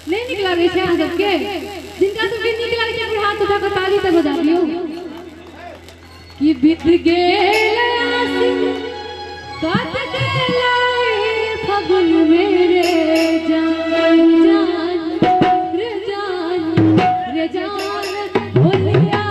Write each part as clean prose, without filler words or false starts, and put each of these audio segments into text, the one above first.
नहीं निकला वैसे आ सबके जिनका तो भी निकला के पूरा हाथ उठा कर ताली तक बजा दियो कि बीत गेल आसिक काट गेल फगुन मेरे जान जान रे जान भोलिया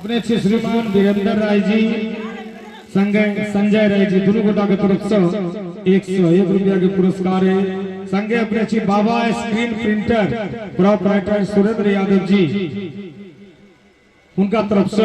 अपने श्री श्रीमान वीरेंद्र राय जी संजय राय जी दोनों गोटा के तरफ से 101 रुपया के पुरस्कार है। संगे अपने श्री बाबा screen printer proprietor Surendra Yadav ji उनका तरफ से